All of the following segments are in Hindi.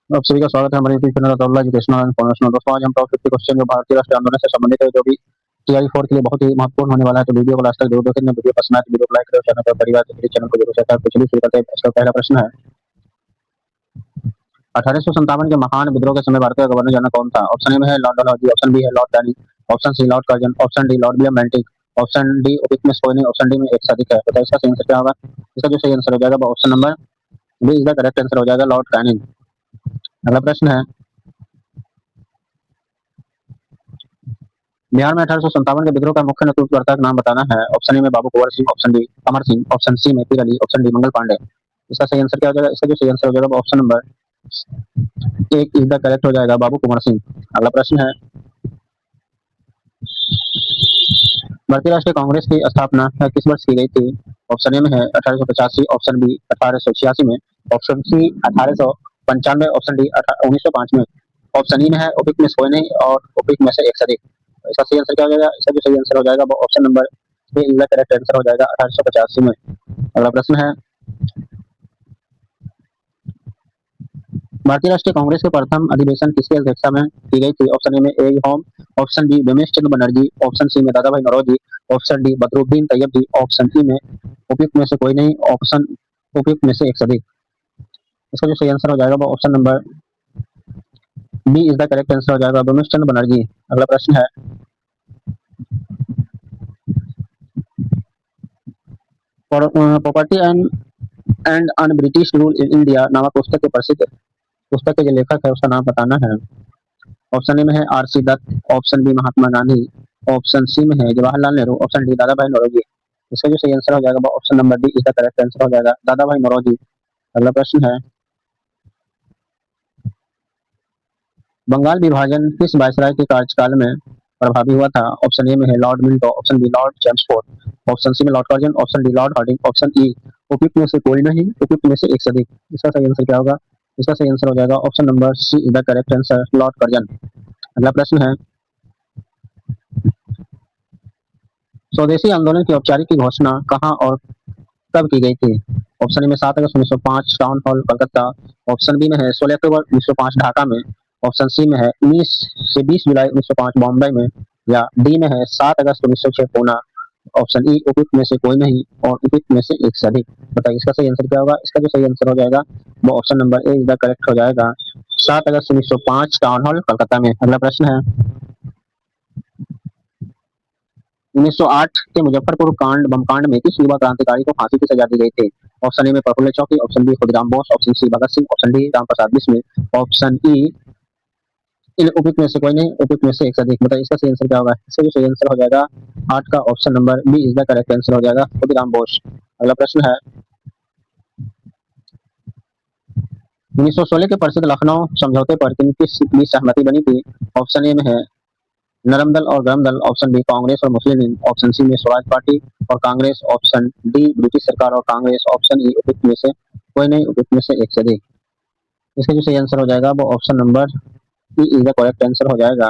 आप सभी का स्वागत है हमारे YouTube channel Ataullah educational and informational. दोस्तों आज हम टॉप 50 क्वेश्चन जो भारतीय राष्ट्रीय आंदोलन से संबंधित है, जो भी टीआई 4 के लिए बहुत ही महत्वपूर्ण होने वाला है, तो वीडियो को लास्ट तक जरूर देखें। वीडियो पसंद आए तो वीडियो को लाइक करें, चैनल पर परिवार के लिए चैनल को जरूर सब्सक्राइब करें। चलिए शुरू करते हैं। इसका पहला प्रश्न है, 1857 के महान विद्रोह के समय भारतीय गवर्नर जनरल कौन था? ऑप्शन ए में है लॉर्ड डलहौजी, ऑप्शन बी है Lord Canning, option C Lord Curzon, option D Lord William Bentinck, option D ओपिक में सोनी, ऑप्शन डी में एक से अधिक है। बताइए इसका सही आंसर क्या होगा? इसका जो सही आंसर हो जाएगा वो option number B is the correct answer हो जाएगा, लॉर्ड कैनिंग। अगला प्रश्न है, बिहार में 1857 के विद्रोह का मुख्य नेतृत्वकर्ता का नाम बताना है। ऑप्शन ए में बाबू Kunwar Singh, option B Amar Singh, option C में पीर अली, ऑप्शन डी मंगल पांडे। इसका सही आंसर क्या हो जाएगा? इसका जो सही आंसर हो जाएगा वो ऑप्शन नंबर एक इज द करेक्ट हो जाएगा, बाबू कुंवर सिंह। अगला प्रश्न है, भारतीय राष्ट्रीय कांग्रेस की स्थापना किस वर्ष की गई थी? ऑप्शन ए में है 1885, ऑप्शन बी 1886 में, ऑप्शन सी 1895, ऑप्शन डी 1905 में, ऑप्शन ई में है ओपिक में सोए नहीं और ओपिक में से एक से अधिक। इसका सही आंसर क्या हो जाएगा? इसका जो सही आंसर हो जाएगा वो option number A is the correct answer हो जाएगा, 1885 में। अगला प्रश्न है, भारतीय राष्ट्रीय कांग्रेस के प्रथम अधिवेशन किसकी अध्यक्षता में की गई थी? ऑप्शन ए में ए home, option B Ramesh Chandra Banerjee, option C में दादा भाई नौरोजी, ऑप्शन डी बदरुद्दीन तैयब जी, ऑप्शन ई में उपयुक्त में से कोई नहीं, ऑप्शन उपयुक्त में से एक से अधिक। इसका जो सही आंसर हो जाएगा वो option number B is the correct answer हो जाएगा, रमेश चंद्र बनर्जी। अगला प्रश्न है, property and un British rule in India नामक पुस्तक के प्रसिद्ध पुस्तक के जो लेखक है उसका नाम बताना है। ऑप्शन ए में है R C Dutt, option B Mahatma Gandhi, option C में है जवाहरलाल नेहरू, ऑप्शन डी दादा भाई नौरोजी। इसका जो सही आंसर हो जाएगा वो option number D is the correct answer हो जाएगा, दादा भाई नौरोजी। अगला प्रश्न है, बंगाल विभाजन किस वायसराय के कार्यकाल में प्रभावी हुआ था? ऑप्शन ए में है Lord Minto, option B Lord Chelmsford, option C में Lord Curzon, option D Lord Hardinge, option E उपयुक्त में से कोई नहीं, उपयुक्त में से एक से अधिक। इसका सही आंसर क्या होगा? इसका सही आंसर हो जाएगा option number C is the correct answer, Lord Curzon. अगला प्रश्न है, स्वदेशी आंदोलन की औपचारिक की घोषणा कहाँ और कब की गई थी? ऑप्शन ए में 7 अगस्त 1905 town hall Calcutta, option B में है 16 अक्टूबर 1905 ढाका में, ऑप्शन सी में है 19 से 20 जुलाई 1905 बॉम्बे में, या डी में है 7 अगस्त 1906 पूना। ऑप्शन ई उपयुक्त में से कोई नहीं और उपयुक्त में से एक से अधिक। बताइए इसका सही आंसर क्या होगा? इसका जो सही आंसर हो जाएगा वो option number A is the correct हो जाएगा, 7 अगस्त 1905 टाउन हॉल कलकत्ता में। अगला प्रश्न है, 1908 के मुजफ्फरपुर कांड बम कांड में किस युवा क्रांतिकारी को फांसी की सजा दी गई थी? ऑप्शन ए में Prafulla Chaki, option B Khudiram Bose, option C Bhagat Singh, option D Ramprasad Bismil, option E इन उपयुक्त में से कोई नहीं, उपयुक्त में से एक से अधिक। बताइए इसका सही आंसर क्या होगा? इसका जो सही आंसर हो जाएगा 8 का option number B is the correct answer हो जाएगा, खुदराम बोस। अगला प्रश्न है, 1916 के प्रसिद्ध लखनऊ समझौते पर किस बीच सहमति बनी थी? ऑप्शन ए में है नरम दल और गरम दल, ऑप्शन बी कांग्रेस और मुस्लिम लीग, ऑप्शन सी में स्वराज पार्टी और कांग्रेस, ऑप्शन डी ब्रिटिश सरकार और कांग्रेस, ऑप्शन ई उपयुक्त में से कोई नहीं, उपयुक्त में से एक से अधिक। इसका जो सही आंसर हो जाएगा वो option number E is the correct answer हो जाएगा।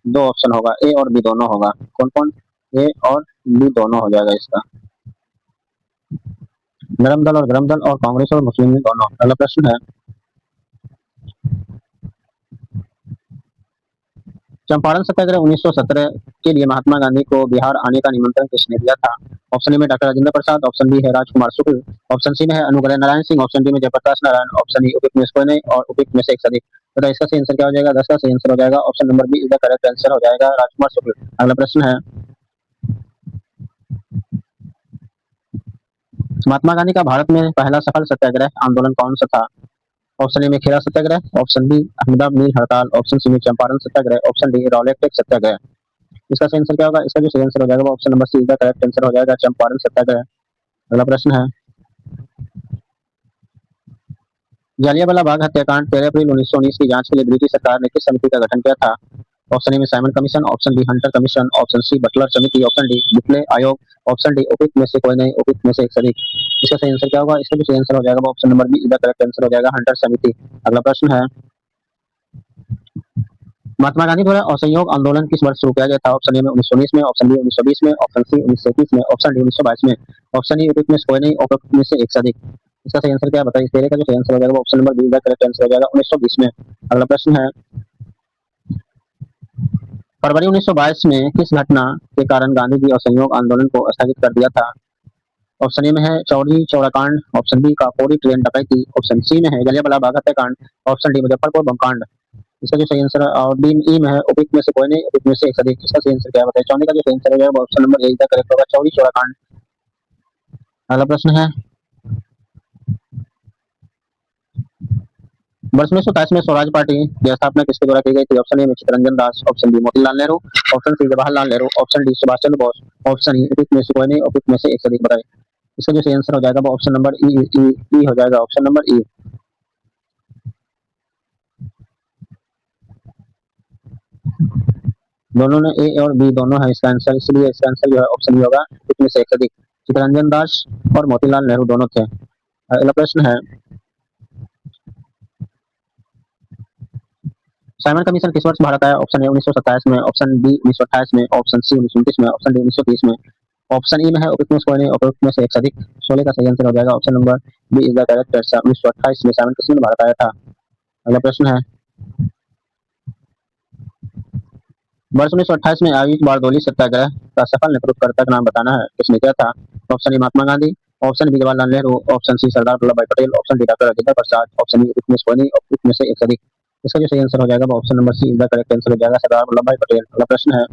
दो ऑप्शन होगा, ए और बी दोनों होगा। कौन कौन? ए और बी दोनों हो जाएगा इसका, नरम दल और गरम दल और कांग्रेस और मुस्लिम लीग दोनों। अगला प्रश्न है, चंपारण सत्याग्रह 1917 के लिए महात्मा गांधी को बिहार आने का निमंत्रण किसने दिया था? ऑप्शन ए में doctor Rajendra Prasad, option B है राजकुमार शुक्ल, ऑप्शन सी में है अनुग्रह नारायण सिंह, ऑप्शन डी में जयप्रकाश नारायण, ऑप्शन ई उपयुक्त में से कोई नहीं और उपयुक्त में से एक से अधिक। तो इसका सही आंसर क्या हो जाएगा? 10 का सही आंसर हो जाएगा option number B is the correct answer हो जाएगा, राजकुमार शुक्ल। अगला प्रश्न है, महात्मा गांधी का भारत में पहला सफल सत्याग्रह आंदोलन कौन सा था? ऑप्शन ए में खेड़ा सत्याग्रह, ऑप्शन बी अहमदा मील हड़ताल, ऑप्शन सी में चंपारण सत्याग्रह, ऑप्शन डी रॉलेट टेक सत्याग्रह। इसका सही आंसर क्या होगा? इसका जो सही आंसर हो जाएगा वो ऑप्शन नंबर सी का करेक्ट आंसर हो जाएगा, चंपारण सत्याग्रह। अगला प्रश्न है, जालियांवाला बाग हत्याकांड 13 अप्रैल 1919 की जांच के लिए ब्रिटिश सरकार ने किस समिति का गठन किया था? ऑप्शन ए में Simon Commission, option B Hunter Commission, option C Butler समिति, ऑप्शन डी बुकले आयोग, ऑप्शन डी उपयुक्त में से कोई नहीं, उपयुक्त में से एक से अधिक। इसका सही आंसर क्या होगा? इसका जो सही आंसर हो जाएगा वो option number B is the correct answer हो जाएगा, हंटर समिति। अगला प्रश्न है, महात्मा गांधी द्वारा असहयोग आंदोलन किस वर्ष शुरू किया गया था? ऑप्शन ए में 1919 में, ऑप्शन बी 1920 में, ऑप्शन सी 1921 में, ऑप्शन डी 1922 में, ऑप्शन ई उपयुक्त में से कोई नहीं, उपयुक्त में से एक से अधिक। इसका सही आंसर क्या है बताइए। तेरे का जो सही आंसर हो जाएगा वो option number B is the correct answer हो जाएगा 1920 में। अगला प्रश्न है, फरवरी 1922 में किस घटना के कारण गांधी जी असहयोग आंदोलन को स्थगित कर दिया था। ऑप्शन ए में है चौरी चौड़ा कांड, ऑप्शन बी काकोरी ट्रेन डकैती, ऑप्शन सी में है जलियांवाला बाग हत्याकांड, ऑप्शन डी मुजफ्फरपुर बम कांड। इसका जो सही आंसर है और डी ई में है उपयुक्त में से कोई नहीं, उपयुक्त में से एक से अधिक। इसका सही आंसर क्या है बताइए। चौनी का जो सही आंसर हो जाएगा option number A is the correct होगा चौरी चौड़ा कांड। अगला प्रश्न है, वर्ष 1927 में स्वराज पार्टी की स्थापना किसके द्वारा की गई थी। ऑप्शन ए में Chittaranjan Das, option B Motilal Nehru, option C Jawaharlal Nehru, option D Subhash Chandra Bose, option E उपयुक्त में से कोई नहीं, उपयुक्त में से एक से अधिक बताइए। इसका जो सही आंसर हो जाएगा वो ऑप्शन नंबर ई हो जाएगा, ऑप्शन नंबर ई। दोनों ने ए और बी दोनों है इसका आंसर, इसलिए इसका आंसर जो है ऑप्शन ई होगा, इसमें से एक से अधिक। चित्तरंजन दास और मोतीलाल नेहरू दोनों थे। अगला प्रश्न है, साइमन कमीशन किस वर्ष भारत आया। ऑप्शन ए 1927 में, ऑप्शन बी 1928 में, ऑप्शन सी 1929 में, ऑप्शन डी 1930 में, ऑप्शन ई में है उपयुक्त में से कोई नहीं, उपयुक्त में से एक से अधिक। 16 का सही आंसर हो जाएगा option number B is the correct answer. 1928 में साइमन कमीशन भारत आया था। अगला प्रश्न है, वर्ष 1928 में आयोजित बारडोली सत्याग्रह का सफल नेतृत्वकर्ता का नाम बताना है, किसने किया था। Option A Mahatma Gandhi, option B Jawaharlal Nehru, option C Sardar Vallabh Bhai Patel, option D doctor Rajendra Prasad, option E उपयुक्त में से कोई नहीं, उपयुक्त में से एक से अधिक। इसका जो सही आंसर हो जाएगा वो option number C is the correct answer हो जाएगा, सरदार वल्लभ भाई पटेल। अगला प्रश्न है,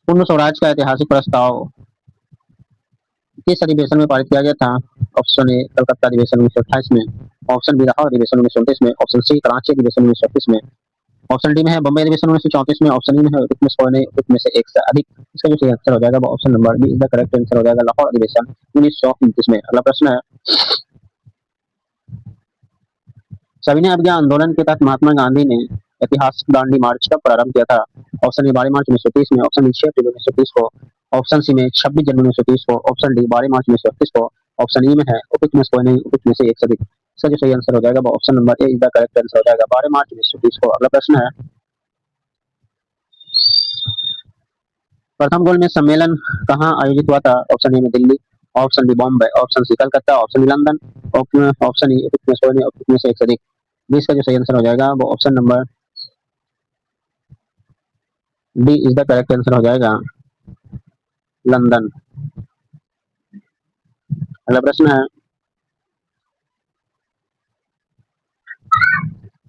पूर्ण स्वराज का ऐतिहासिक प्रस्ताव किस अधिवेशन में पारित किया गया था। ऑप्शन ए कलकत्ता अधिवेशन 1928 में, ऑप्शन बी लाहौर अधिवेशन 1929 में, ऑप्शन सी कराची अधिवेशन 1931 में, ऑप्शन डी में है बम्बई अधिवेशन 1934 में, ऑप्शन ई में है उपयुक्त में से कोई नहीं, उपयुक्त में से एक से अधिक। इसका जो सही आंसर हो जाएगा वो option number B is the correct answer हो जाएगा, लाहौर अधिवेशन 1929 में। अगला प्रश्न है, सविनय अवज्ञा आंदोलन के तहत महात्मा गांधी ने ऐतिहासिक दांडी मार्च कब प्रारंभ किया था। ऑप्शन ए 12 मार्च 1930 में, ऑप्शन बी 6 अप्रैल 1930 को, ऑप्शन सी में 26 जनवरी 1930 को, ऑप्शन डी 12 मार्च 1931 को, ऑप्शन ई में है उपयुक्त में से कोई नहीं, उपयुक्त में से एक से अधिक। इसका जो सही आंसर हो जाएगा वो option number A is the correct answer हो जाएगा, 12 मार्च 1930 को। अगला प्रश्न है, प्रथम गोलमेज सम्मेलन कहाँ आयोजित हुआ था। ऑप्शन ए में Delhi, option B Bombay, option C Calcutta, option B London, option E उपयुक्त में से कोई नहीं, उपयुक्त में से एक से अधिक। बीस का जो सही आंसर हो जाएगा वो option number D is the correct answer हो जाएगा, लंदन। अगला प्रश्न है,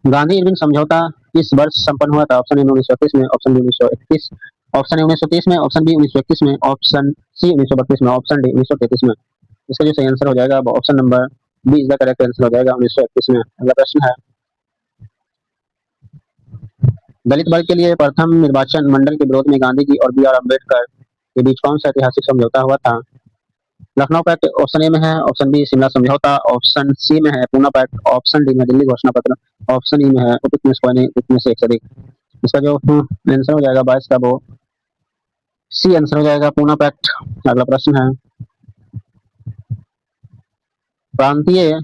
गांधी इरविन समझौता किस वर्ष संपन्न हुआ था। ऑप्शन ए 1931 में, ऑप्शन बी 1931, ऑप्शन ए 1930 में, ऑप्शन बी 1931 में, ऑप्शन सी 1932 में, ऑप्शन डी 1933 में। इसका जो सही आंसर हो जाएगा वो option number B is the correct answer हो जाएगा, 1931 में। अगला प्रश्न है, दलित वर्ग के लिए प्रथम निर्वाचन मंडल के विरोध में गांधी जी और बी आर अम्बेडकर के बीच कौन सा ऐतिहासिक समझौता हुआ था। लखनऊ पैक्ट ऑप्शन ए में है, ऑप्शन बी शिमला समझौता, ऑप्शन सी में है पूना पैक्ट, ऑप्शन डी में दिल्ली घोषणा पत्र, ऑप्शन ई में है उपयुक्त में से कोई नहीं, उपयुक्त में से एक से अधिक। इसका जो आंसर हो जाएगा 22 का वो सी आंसर हो जाएगा, पूना पैक्ट। अगला प्रश्न है, प्रांतीय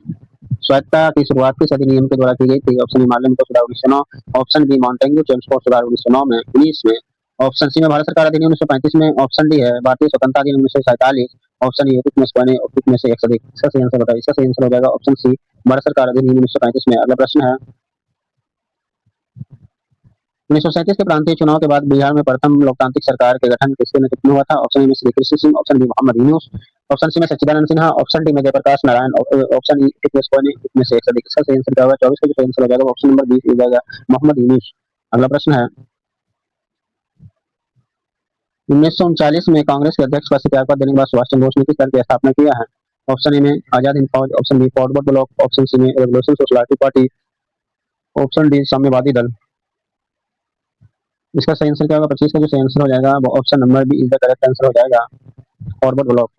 स्वायत्तता की शुरुआत किस अधिनियम के द्वारा की गई थी। ऑप्शन ए मार्लिन को सुधार 1909, ऑप्शन बी मॉन्टेग्यू जेम्स को सुधार 1909 में 19 में, ऑप्शन सी में भारत सरकार अधिनियम 1935 में, ऑप्शन डी है भारतीय स्वतंत्रता अधिनियम 1947, ऑप्शन ई उपयुक्त में से कोई नहीं, उपयुक्त में से एक से अधिक। इसका सही आंसर बताइए। इसका सही आंसर हो जाएगा ऑप्शन सी भारत सरकार अधिनियम 1935 में। अगला प्रश्न है, 1937 के प्रांतीय चुनाव के बाद बिहार में प्रथम लोकतांत्रिक सरकार के गठन किसके नेतृत्व में हुआ था। ऑप्शन ए में Shri Krishna Singh, option B Mohammad Yunus, option C में सच्चिदानंद सिन्हा, ऑप्शन डी में जयप्रकाश नारायण, ऑप्शन ई में से एक से अधिक। इसका सही आंसर क्या होगा। 24 का जो सही आंसर हो जाएगा ऑप्शन नंबर बी हो जाएगा, मोहम्मद यूनुस। अगला प्रश्न है, 1939 में कांग्रेस के अध्यक्ष पद से त्यागपत्र देने के बाद सुभाष चंद्र बोस ने किस दल की स्थापना किया है। ऑप्शन ए में Azad Hind Fauj, option B Forward Bloc, option C में Revolution Socialist Party, option D साम्यवादी दल। इसका सही आंसर क्या होगा। 25 का जो सही आंसर हो जाएगा वो option number B is the correct answer हो जाएगा, फॉरवर्ड ब्लॉक।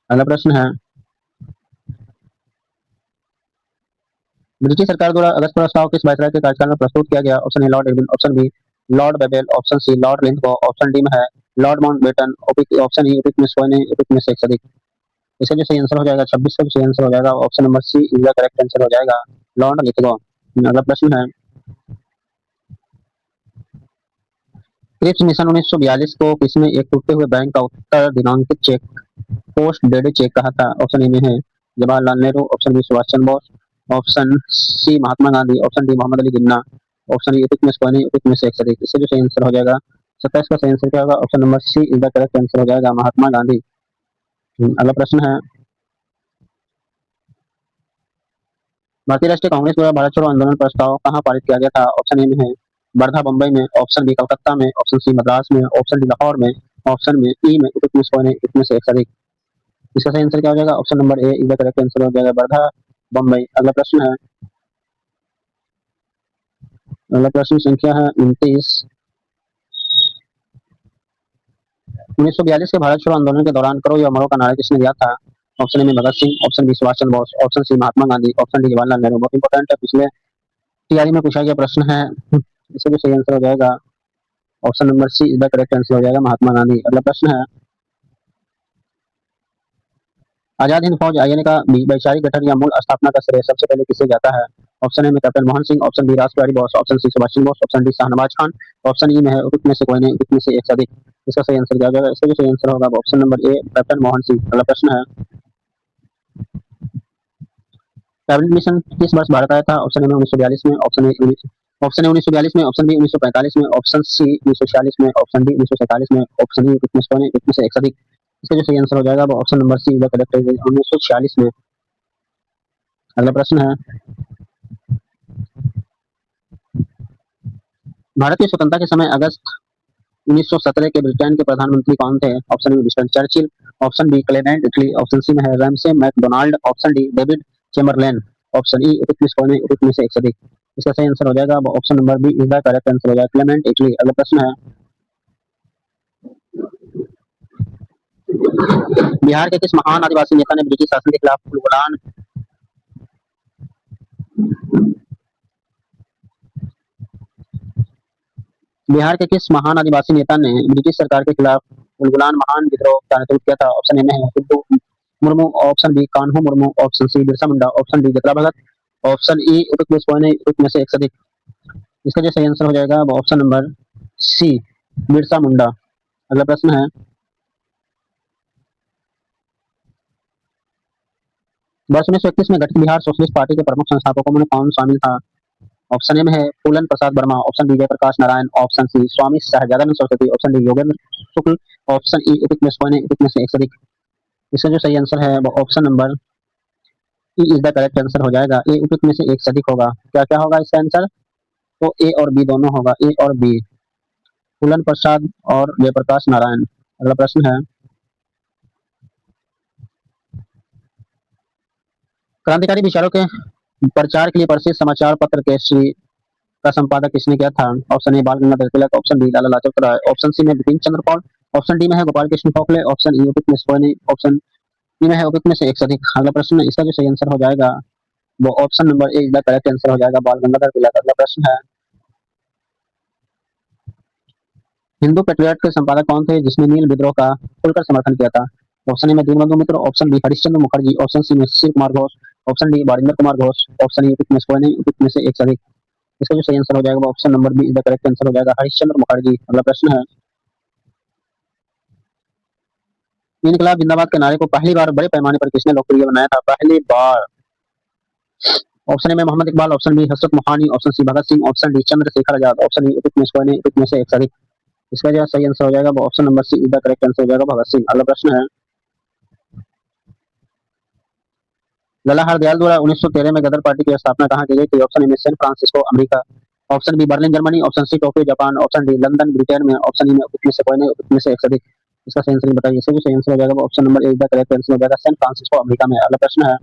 अगला प्रश्न है, ब्रिटिश सरकार द्वारा अगस्त प्रस्ताव किस वायसराय के कार्यकाल में प्रस्तुत किया गया। Option A Lord Irwin, option B Lord Wavell, option C Lord Linlithgow, option D में है लॉर्ड माउंटबेटन, ऑप्शन ई उपयुक्त में से कोई नहीं, उपयुक्त में से एक से अधिक। इसका जो सही आंसर हो जाएगा 26 का जो सही आंसर हो जाएगा option number C is the correct answer हो जाएगा, लॉर्ड लिंथगो। अगला प्रश्न है, क्रिप्स मिशन 1942 को किसने एक टूटे हुए बैंक का उत्तर दिनांकित चेक पोस्ट डेटेड चेक कहा था? ऑप्शन ए में है Jawaharlal Nehru, option B Subhash Chandra Bose, option सी महात्मा Gandhi, option D Mohammad Ali Jinnah, option E Iltutmish कोनी, इल्तुतमिश एक सदीक। इससे जो सही आंसर हो जाएगा 27 का सही आंसर क्या होगा? Option number C is the correct answer हो जाएगा, महात्मा गांधी। अगला प्रश्न है, भारतीय राष्ट्रीय कांग्रेस द्वारा भारत छोड़ो आंदोलन प्रस्ताव कहाँ पारित किया गया था? ऑप्शन ए में है वर्धा बम्बई में, ऑप्शन बी कलकत्ता में, ऑप्शन सी मद्रास में, ऑप्शन डी लाहौर में, ऑप्शन में ई में इल्तुतमिश कोनी, इल्तुतमिश एक सदीक। इसका सही आंसर क्या हो जाएगा? Option number A is the correct answer हो जाएगा, वर्धा बम्बई। अगला प्रश्न संख्या है 29। 1942 के भारत छोड़ो आंदोलन के दौरान करो या मरो का नारा किसने दिया था? ऑप्शन ए में भगत Singh, option B Subhash Chandra Bose, option सी महात्मा गांधी, ऑप्शन डी जवाहरलाल नेहरू। बहुत इंपॉर्टेंट है, पिछले तैयारी में पूछा गया प्रश्न है। इससे भी सही आंसर हो जाएगा, option number C is the correct answer हो जाएगा, महात्मा गांधी। अगला प्रश्न है, आजाद हिंद फौज आईएनए का वैचारिक गठन या मूल स्थापना का श्रेय सबसे पहले किसे जाता है? ऑप्शन ए में captain Mohan Singh, option B Rash Behari Bose, option C Subhash Chandra Bose, option D Shahnawaz Khan, option E में है उक्त में से कोई नहीं, उक्त में से एक से अधिक। इसका सही आंसर क्या हो जाएगा? इसका जो सही आंसर होगा option number a captain Mohan Singh. अगला प्रश्न है, कैबिनेट मिशन किस वर्ष भारत आया था? ऑप्शन ए में 1942 में, ऑप्शन ए 1942 में, ऑप्शन बी 1945 में, ऑप्शन सी 1946 में, ऑप्शन डी 1947 में, ऑप्शन ई उक्त में से एक से अधिक। इसका जो सही आंसर हो जाएगा वो option number C is the correct answer, 1946 में। अगला प्रश्न है, भारत की स्वतंत्रता के समय अगस्त 1917 के ब्रिटेन के प्रधानमंत्री कौन थे? Option A Winston Churchill, option B Clement Attlee, option C में है Ramsay MacDonald, option D David Chamberlain, option E उक्त में से एक से अधिक। इसका सही आंसर हो जाएगा वो option number B is the correct answer हो जाएगा, क्लेमेंट इटली। अगला प्रश्न है, बिहार के किस महान आदिवासी नेता ने ब्रिटिश शासन के खिलाफ उलगुलान बिहार के किस महान आदिवासी नेता ने ब्रिटिश सरकार के खिलाफ उलगुलान महान विद्रोह का नेतृत्व किया था? ऑप्शन ए में है Sidhu Murmu, option B Kanhu Murmu, option C Birsa Munda, option D Jatra Bhagat, option E उक्त में से एक से अधिक। इसका जो सही आंसर हो जाएगा वो ऑप्शन नंबर सी बिरसा मुंडा। अगला प्रश्न है, वर्ष 1931 में गठित बिहार सोशलिस्ट पार्टी के प्रमुख संस्थापकों में कौन शामिल था? ऑप्शन ए में है Phulan Prasad Varma, option B Jayaprakash Narayan, option C Swami Sahajanand Saraswati, option D Yogendra Shukla, option E उक्त में से एक से अधिक। इसका जो सही आंसर है वो option number E is the correct answer हो जाएगा, ए उक्त में से एक से अधिक होगा। क्या क्या होगा इसका आंसर? तो ए और बी दोनों होगा, ए और बी, फूलन प्रसाद और जयप्रकाश नारायण। अगला प्रश्न है, क्रांतिकारी विचारों के प्रचार के लिए प्रसिद्ध समाचार पत्र केसरी का संपादक किसने किया था? ऑप्शन ए बाल Gangadhar Tilak, option B Lala Lajpat Rai, option C में बिपिन चंद्र पाल, ऑप्शन डी में है गोपाल कृष्ण गोखले, ऑप्शन ई उपित में सोनी, ऑप्शन ई में है उपित में से एक से अधिक। अगला प्रश्न है, इसका जो सही आंसर हो जाएगा वो option number A is the correct answer हो जाएगा, बाल गंगाधर तिलक। अगला प्रश्न है, हिंदू पेट्रियट के संपादक कौन थे जिसने नील विद्रोह का खुलकर समर्थन किया था? ऑप्शन ए में Dinabandhu Mitra, option B Harishchandra Mukherjee, option C में Shiv Kumar Ghosh, option D Barindra Kumar Ghosh, option E उपित में सोनी, उपित में से एक से अधिक। इसका जो सही आंसर हो जाएगा वो option number B is the correct answer हो जाएगा, हरिश्चंद्र मुखर्जी। अगला प्रश्न है, इनकलाब जिंदाबाद के नारे को पहली बार बड़े पैमाने पर किसने लोकप्रिय बनाया था? पहली बार ऑप्शन ए में मोहम्मद इकबाल, ऑप्शन बी हसरत Mohani, option C Bhagat Singh, option D Chandrashekhar Azad, option E उपित में से एक से अधिक। इसका जो सही आंसर हो जाएगा वो option number C is the correct answer हो जाएगा, भगत सिंह। अगला प्रश्न है, लला हरदयाल द्वारा 1913 में गदर पार्टी की स्थापना कहाँ की गई थी? ऑप्शन ए में San Francisco America, option B Berlin Germany, option C Tokyo Japan, option D London Britain में, ऑप्शन ई में उपित में से कोई नहीं, उपित में से एक से अधिक। इसका सही आंसर बताइए। इसका जो सही आंसर हो जाएगा वो option number A is the correct answer हो जाएगा, सैन फ्रांसिस्को अमेरिका में। अगला प्रश्न है,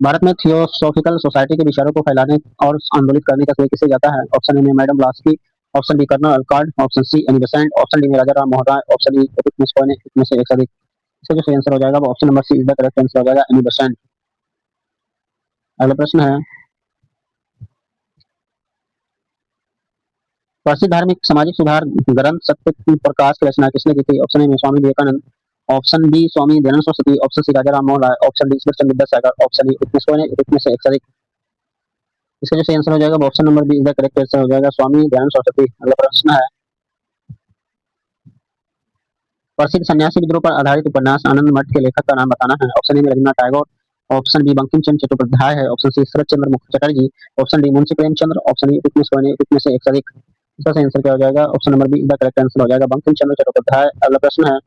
भारत में थियोसॉफिकल सोसाइटी के विचारों को फैलाने और आंदोलित करने का श्रेय किसे जाता है? ऑप्शन ए में madam Blavatsky, option B colonel Olcott, option C Annie Besant, option D में राजा राम मोहन राय, ऑप्शन ई उपित में से एक से अधिक। इसका जो सही आंसर हो जाएगा वो option number C is the correct answer हो जाएगा, एनी बेसेंट। अगला प्रश्न है, प्रसिद्ध धार्मिक सामाजिक सुधार ग्रंथ सत्य प्रकाश की रचना किसने की थी? ऑप्शन ए में Swami Vivekananda, option B Swami Dayanand Saraswati, option C राजा Ram Mohan Roy, option D Ishwar Chandra Vidyasagar, option E उपित में से एक से अधिक। इसका जो सही आंसर हो जाएगा वो option number B is the correct answer हो जाएगा, स्वामी दयानंद सरस्वती। अगला प्रश्न है, प्रसिद्ध सन्यासी विद्रोह पर आधारित उपन्यास आनंद मठ के लेखक का नाम बताना है। ऑप्शन ए में रविन्द्रनाथ टैगोर, ऑप्शन बी बंकिम चंद्र चट्टोपाध्याय है, option C Sharat Chandra Mukherjee, option D Munshi Premchandra, option E में से एक से अधिक। इसका सही आंसर क्या हो जाएगा? Option number B is the correct answer हो जाएगा, बंकिम चंद्र चट्टोपाध्याय। अगला प्रश्न है,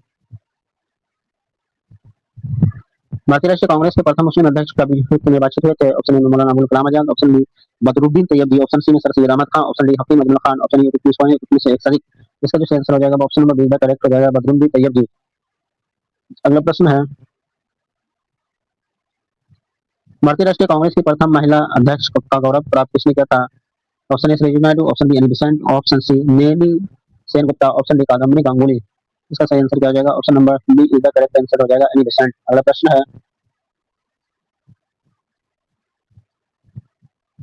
भारतीय राष्ट्रीय कांग्रेस के प्रथम मुस्लिम अध्यक्ष कब निर्वाचित हुए थे? ऑप्शन ए में Maulana Abul Kalam Azad, option B Badruddin Tyabji, option C में sir Syed Ahmad Khan, option D Hakim Ajmal Khan, option E में से एक से अधिक। इसका जो सही आंसर हो जाएगा option number B is the correct हो जाएगा, बदरुद्दीन तैयबी। अगला प्रश्न है, भारतीय राष्ट्रीय कांग्रेस की प्रथम महिला अध्यक्ष का गौरव प्राप्त किसने किया था? Option A Sarojini Naidu, option B Annie Besant, option C Nellie Sengupta, option D Kadambari Ganguly. इसका सही आंसर क्या हो जाएगा? Option number B is the correct answer हो जाएगा, एनी बेसेंट। अगला प्रश्न है,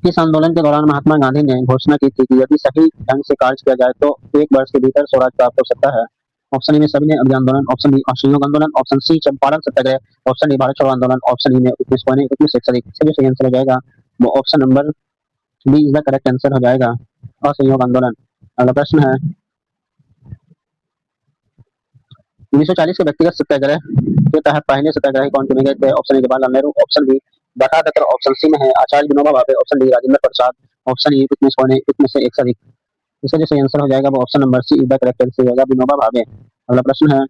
किस आंदोलन के दौरान महात्मा गांधी ने घोषणा की थी कि यदि सही ढंग से कार्य किया जाए तो 1 वर्ष के भीतर स्वराज प्राप्त हो सकता है? ऑप्शन ए में सविनय अभियान आंदोलन, ऑप्शन बी असहयोग आंदोलन, ऑप्शन सी चंपारण सत्याग्रह, ऑप्शन डी भारत छोड़ो आंदोलन, ऑप्शन ई में 19 से अधिक। इसका जो सही आंसर हो जाएगा वो option number B is the correct answer हो जाएगा, असहयोग आंदोलन। अगला प्रश्न है, 1940 के व्यक्तिगत सत्याग्रह के तहत पहले सत्याग्रही कौन चुने गए थे? Option A Jawaharlal Nehru, option B Dattatreya, option C में है Acharya Vinoba Bhave, option D Rajendra Prasad, option E में से एक से अधिक। इसका जो सही आंसर हो जाएगा वो option number C is the correct answer हो जाएगा, विनोबा भावे। अगला प्रश्न है,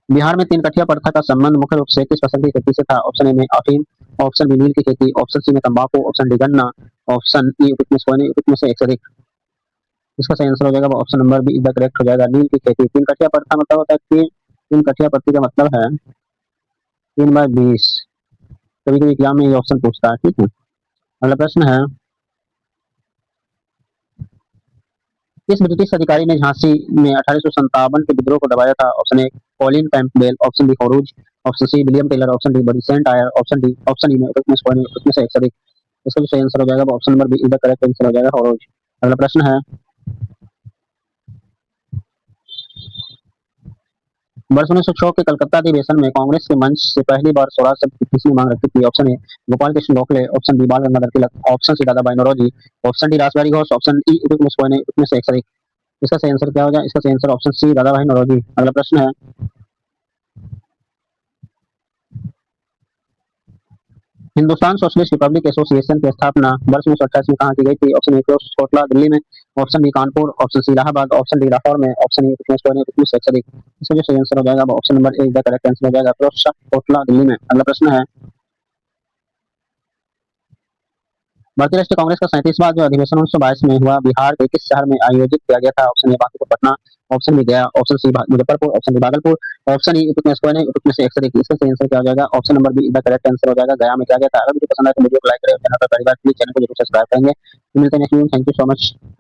बिहार में तीन कठिया प्रथा का संबंध मुख्य रूप से किस फसल की खेती से था? ऑप्शन ए में अफीम, ऑप्शन बी नील की खेती, ऑप्शन सी में तंबाकू, ऑप्शन डी गन्ना, ऑप्शन ई में से एक से अधिक। इसका सही आंसर हो जाएगा वो option number B is the correct हो जाएगा, नील की खेती। तीन कठिया प्रथा मतलब होता है कि तीन कठिया प्रति का मतलब है 3/20। कभी कभी एग्जाम में ये ऑप्शन पूछता है, ठीक है। अगला प्रश्न है, किस ब्रिटिश अधिकारी ने झांसी में 1857 के विद्रोह को दबाया था? Option A Colin Campbell, option B Hugh Rose, option C William Taylor, option D Vincent Eyre, option E में से एक से अधिक। इसका जो सही आंसर हो जाएगा वो option number B is the correct answer हो जाएगा, होरूज। अगला प्रश्न है, वर्ष 1906 के कलकत्ता अधिवेशन में कांग्रेस के मंच से पहली बार स्वराज शब्द की किसने मांग रखी थी? Option A Gopal Krishna Gokhale, option B Bal Gangadhar Tilak, option C Dadabhai Naoroji, option D Rashbehari Ghosh, option E में से एक से अधिक। इसका सही आंसर क्या हो जाए? इसका सही answer option C Dadabhai Naoroji. अगला प्रश्न है, हिंदुस्तान सोशलिस्ट रिपब्लिक एसोसिएशन की स्थापना वर्ष 1928 में कहाँ की गई थी? ऑप्शन ए कोटला दिल्ली में, option B Kanpur, option C Allahabad, option D Lahore में, ऑप्शन ई में से अधिक। इसका जो सही आंसर हो जाएगा वो option number A the correct answer हो जाएगा, कोटला दिल्ली में। अगला प्रश्न है, भारतीय राष्ट्रीय कांग्रेस का 37वां जो अधिवेशन 1922 में हुआ बिहार के किस शहर में आयोजित किया गया था? Option A Bankipur Patna, option B Gaya, option C Muzaffarpur, option D Bhagalpur, option E में से एक से अधिक। इसका सही आंसर क्या हो जाएगा? Option number be the correct answer हो जाएगा, गया में किया गया था। अगर वीडियो पसंद आए तो वीडियो को लाइक करें, चैनल पर पहली बार प्लीज चैनल को जरूर सब्सक्राइब करेंगे। मिलते हैं next video, thank you so much.